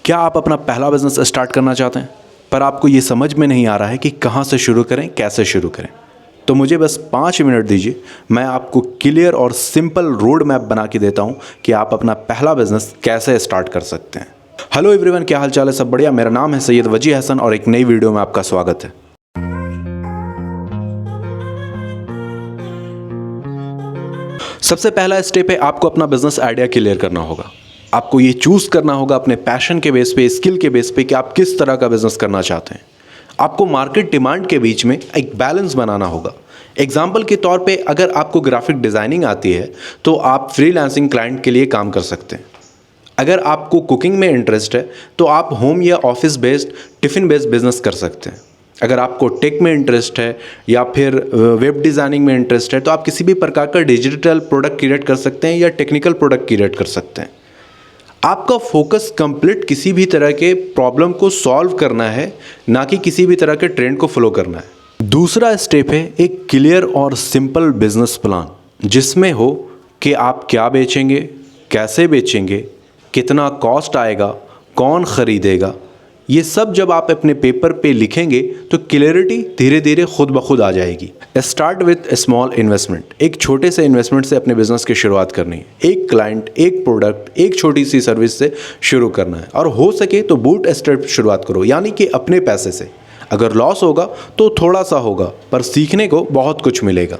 क्या आप अपना पहला बिजनेस स्टार्ट करना चाहते हैं पर आपको ये समझ में नहीं आ रहा है कि कहाँ से शुरू करें, कैसे शुरू करें? तो मुझे बस 5 मिनट दीजिए, मैं आपको क्लियर और सिंपल रोड मैप बना के देता हूँ कि आप अपना पहला बिजनेस कैसे स्टार्ट कर सकते हैं। हेलो एवरीवन, क्या हाल चाल है? सब बढ़िया। मेरा नाम है सैयद वजी हसन और एक नई वीडियो में आपका स्वागत है। सबसे पहला स्टेप है आपको अपना बिजनेस आइडिया क्लियर करना होगा। आपको ये चूज़ करना होगा अपने पैशन के बेस पे, स्किल के बेस पे कि आप किस तरह का बिजनेस करना चाहते हैं। आपको मार्केट डिमांड के बीच में एक बैलेंस बनाना होगा। एग्जाम्पल के तौर पे अगर आपको ग्राफिक डिज़ाइनिंग आती है तो आप फ्रीलांसिंग क्लाइंट के लिए काम कर सकते हैं। अगर आपको कुकिंग में इंटरेस्ट है तो आप होम या office based tiffin based business कर सकते हैं। अगर आपको टेक में इंटरेस्ट है या फिर वेब डिज़ाइनिंग में इंटरेस्ट है तो आप किसी भी प्रकार का डिजिटल प्रोडक्ट क्रिएट कर सकते हैं या टेक्निकल प्रोडक्ट क्रिएट कर सकते हैं। आपका फोकस कंप्लीट किसी भी तरह के प्रॉब्लम को सॉल्व करना है, ना कि किसी भी तरह के ट्रेंड को फॉलो करना है। दूसरा स्टेप है एक क्लियर और सिंपल बिजनेस प्लान, जिसमें हो कि आप क्या बेचेंगे, कैसे बेचेंगे, कितना कॉस्ट आएगा, कौन ख़रीदेगा। ये सब जब आप अपने पेपर पे लिखेंगे तो क्लैरिटी धीरे धीरे खुद ब खुद आ जाएगी। Start with small investment. एक छोटे से इन्वेस्टमेंट से अपने बिजनेस की शुरुआत करनी है। एक क्लाइंट, एक प्रोडक्ट, एक छोटी सी सर्विस से शुरू करना है और हो सके तो बूट स्ट्रैप शुरुआत करो, यानी कि अपने पैसे से। अगर लॉस होगा तो थोड़ा सा होगा, पर सीखने को बहुत कुछ मिलेगा।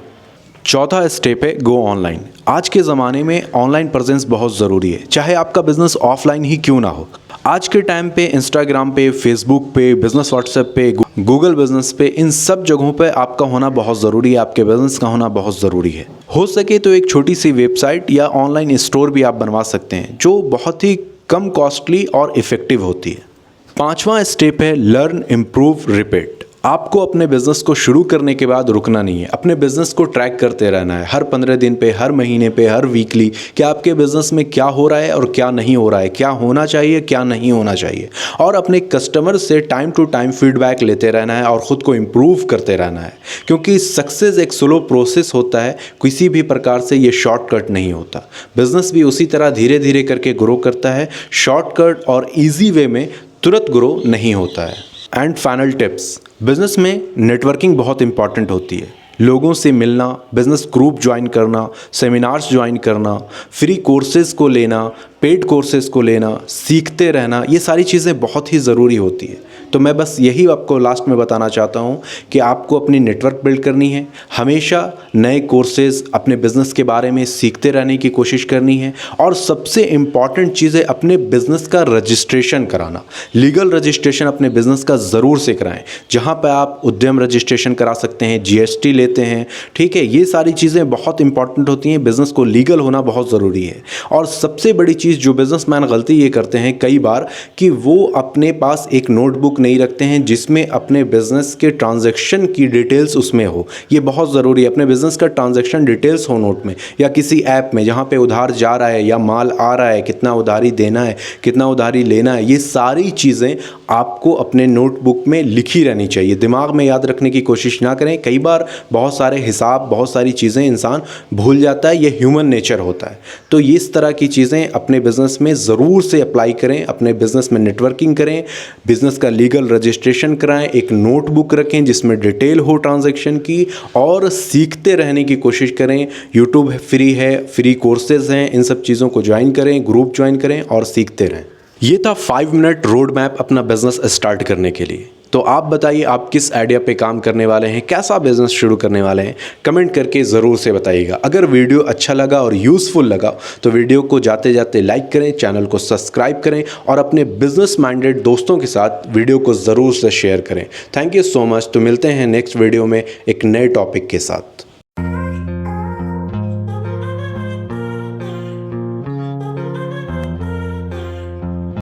चौथा स्टेप है गो ऑनलाइन। आज के ज़माने में ऑनलाइन प्रेजेंस बहुत ज़रूरी है, चाहे आपका बिजनेस ऑफलाइन ही क्यों ना हो। आज के टाइम पे इंस्टाग्राम पे, फेसबुक पे, बिजनेस व्हाट्सएप पे, गूगल बिजनेस पे, इन सब जगहों पे आपका होना बहुत ज़रूरी है, आपके बिजनेस का होना बहुत ज़रूरी है। हो सके तो एक छोटी सी वेबसाइट या ऑनलाइन स्टोर भी आप बनवा सकते हैं, जो बहुत ही कम कॉस्टली और इफ़ेक्टिव होती है। पांचवा स्टेप है लर्न, इम्प्रूव, रिपीट। आपको अपने बिजनेस को शुरू करने के बाद रुकना नहीं है, अपने बिजनेस को ट्रैक करते रहना है। हर 15 दिन पे, हर महीने पे, हर वीकली कि आपके बिजनेस में क्या हो रहा है और क्या नहीं हो रहा है, क्या होना चाहिए, क्या नहीं होना चाहिए। और अपने कस्टमर से टाइम टू टाइम फीडबैक लेते रहना है और ख़ुद को इम्प्रूव करते रहना है, क्योंकि सक्सेस एक स्लो प्रोसेस होता है, किसी भी प्रकार से ये शॉर्टकट नहीं होता। बिजनेस भी उसी तरह धीरे धीरे करके ग्रो करता है, शॉर्टकट और ईजी वे में तुरंत ग्रो नहीं होता है। एंड फाइनल टिप्स, बिजनेस में नेटवर्किंग बहुत इंपॉर्टेंट होती है। लोगों से मिलना, बिजनेस ग्रुप ज्वाइन करना, सेमिनार्स ज्वाइन करना, फ्री कोर्सेज़ को लेना, पेड कोर्सेज़ को लेना, सीखते रहना, ये सारी चीज़ें बहुत ही ज़रूरी होती है। तो मैं बस यही आपको लास्ट में बताना चाहता हूँ कि आपको अपनी नेटवर्क बिल्ड करनी है, हमेशा नए कोर्सेज़ अपने बिज़नेस के बारे में सीखते रहने की कोशिश करनी है, और सबसे इम्पॉर्टेंट चीज़ है अपने बिज़नेस का रजिस्ट्रेशन कराना। लीगल रजिस्ट्रेशन अपने बिज़नेस का ज़रूर से कराएं, जहाँ पर आप उद्यम रजिस्ट्रेशन करा सकते हैं, GST लेते हैं, ठीक है। ये सारी चीज़ें बहुत इंपॉर्टेंट होती हैं, बिज़नेस को लीगल होना बहुत ज़रूरी है। और सबसे बड़ी चीज़ जो बिज़नेसमैन गलती ये करते हैं कई बार कि वो अपने पास एक नोटबुक नहीं रखते हैं जिसमें अपने बिजनेस के ट्रांजैक्शन की डिटेल्स उसमें हो। ये बहुत ज़रूरी है, अपने बिजनेस का ट्रांजैक्शन डिटेल्स हो नोट में या किसी ऐप में, जहाँ पे उधार जा रहा है या माल आ रहा है, कितना उधारी देना है, कितना उधारी लेना है, ये सारी चीज़ें आपको अपने नोटबुक में लिखी रहनी चाहिए। दिमाग में याद रखने की कोशिश ना करें। कई बार बहुत सारे हिसाब, बहुत सारी चीज़ें इंसान भूल जाता है, ये ह्यूमन नेचर होता है। तो इस तरह की चीज़ें अपने बिजनेस में ज़रूर से अप्लाई करें, अपने बिजनेस में नेटवर्किंग करें, बिजनेस का लीगल रजिस्ट्रेशन कराएं, एक नोटबुक रखें जिसमें डिटेल हो ट्रांजैक्शन की, और सीखते रहने की कोशिश करें। यूट्यूब फ्री है, फ्री कोर्सेज हैं, इन सब चीज़ों को ज्वाइन करें, ग्रुप ज्वाइन करें और सीखते रहें। ये था 5 मिनट रोड मैप अपना बिजनेस स्टार्ट करने के लिए। तो आप बताइए आप किस आइडिया पे काम करने वाले हैं, कैसा बिजनेस शुरू करने वाले हैं, कमेंट करके ज़रूर से बताइएगा। अगर वीडियो अच्छा लगा और यूज़फुल लगा तो वीडियो को जाते जाते लाइक करें, चैनल को सब्सक्राइब करें और अपने बिजनेस माइंडेड दोस्तों के साथ वीडियो को ज़रूर से शेयर करें। Thank you so much. तो मिलते हैं नेक्स्ट वीडियो में एक नए टॉपिक के साथ।